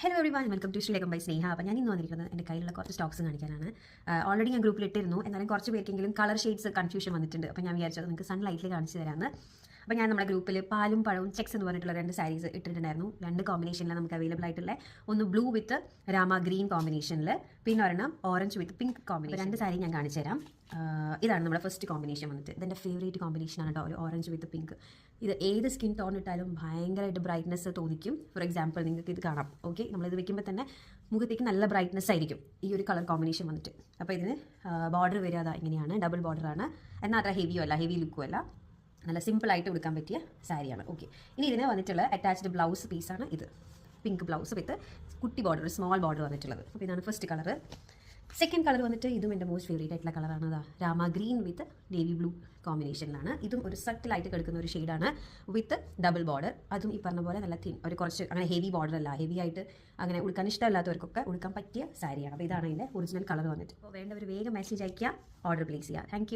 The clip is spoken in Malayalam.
Hello everyone, welcome to Sreelekham by Sneha. അപ്പോൾ ഞാൻ ഇന്ന് വന്നിരിക്കുന്നത് എൻ്റെ കയ്യിലുള്ള കുറച്ച് സ്റ്റോക്സ് കാണിക്കാനാണ്. ഓൾറെഡി ഞാൻ ഗ്രൂപ്പിൽ ഇട്ടിരുന്നു, എന്നാലും കുറച്ച് പേർക്കെങ്കിലും കളർ ഷെയ്ഡ്സ് കൺഫ്യൂഷൻ വന്നിട്ടുണ്ട്. അപ്പോൾ ഞാൻ വിചാരിച്ചത് നിങ്ങൾക്ക് സൺലൈറ്റിൽ കാണിച്ചു തരാമെന്ന്. അപ്പോൾ ഞാൻ നമ്മുടെ ഗ്രൂപ്പിൽ പാലും പഴവും ചെക്സ് എന്ന് പറഞ്ഞിട്ടുള്ള 2 സാരീസ് ഇട്ടിട്ടുണ്ടായിരുന്നു. 2 കോമ്പിനേഷനിലാണ് നമുക്ക് അവൈലബിൾ ആയിട്ടുള്ള. ഒന്ന് ബ്ലൂ വിത്ത് രാമ ഗ്രീൻ കോമ്പിനേഷനിൽ, പിന്നെ ഒരെണ്ണം ഓറഞ്ച് വിത്ത് പിങ്ക് കോമ്പിനേഷൻ. 2 സാരി ഞാൻ കാണിച്ചു തരാം. ഇതാണ് നമ്മുടെ ഫസ്റ്റ് കോമ്പിനേഷൻ വന്നിട്ട്. ഇതെൻ്റെ ഫേവറേറ്റ് കോമ്പിനേഷനാണ് കേട്ടോ, ഒരു ഓറഞ്ച് വിത്ത് പിങ്ക്. ഇത് ഏത് സ്കിൻ ടോൺ ഇട്ടാലും ഭയങ്കരമായിട്ട് ബ്രൈറ്റ്നെസ് തോന്നിക്കും. ഫോർ എക്സാമ്പിൾ നിങ്ങൾക്ക് ഇത് കാണാം. ഓക്കെ, നമ്മളിത് വെക്കുമ്പോൾ തന്നെ മുഖത്തേക്ക് നല്ല ബ്രൈറ്റ്നെസ് ആയിരിക്കും ഈ ഒരു കളർ കോമ്പിനേഷൻ വന്നിട്ട്. അപ്പോൾ ഇതിന് ബോർഡർ വരിക അതാ ഇങ്ങനെയാണ്, ഡബിൾ ബോർഡറാണ്. എന്നാൽ അത്ര ഹെവിയോ അല്ല, ഹെവി ലുക്കും അല്ല, നല്ല സിമ്പിളായിട്ട് കൊടുക്കാൻ പറ്റിയ സാരിയാണ്. ഓക്കെ, ഇനി ഇതിന് വന്നിട്ടുള്ള അറ്റാച്ച്ഡ് ബ്ലൗസ് പീസാണ് ഇത്. പിങ്ക് ബ്ലൗസ് വിത്ത് കുട്ടി ബോർഡർ, സ്മോൾ ബോർഡർ വന്നിട്ടുള്ളത്. അപ്പോൾ ഇതാണ് ഫസ്റ്റ് കളർ. സെക്കൻഡ് കളർ വന്നിട്ട് ഇതും എൻ്റെ മോസ്റ്റ് ഫേവറേറ്റ് ആയിട്ടുള്ള കളറാണ്. അതാ Rama green with navy blue കോമ്പിനേഷനിലാണ്. ഇതും ഒരു സട്ടിലായിട്ട് കിടക്കുന്ന ഒരു ഷെയ്ഡാണ് വിത്ത് ഡബിൾ ബോർഡർ. അതും ഈ പറഞ്ഞ പോലെ നല്ല തിൻ, ഒരു കുറച്ച് അങ്ങനെ ഹെവി ബോർഡർ അല്ല, ഹെവി ആയിട്ട് അങ്ങനെ ഉടുക്കാൻ ഇഷ്ടമല്ലാത്തവർക്കൊക്കെ ഉടുക്കാൻ പറ്റിയ സാരിയാണ്. അപ്പോൾ ഇതാണ് അതിൻ്റെ ഒറിജിനൽ കളർ വന്നിട്ട്. അപ്പോൾ വേണ്ടവർ വേഗം മെസ്സേജ് അയക്കുക, ഓർഡർ പ്ലേസ് ചെയ്യുക. താങ്ക്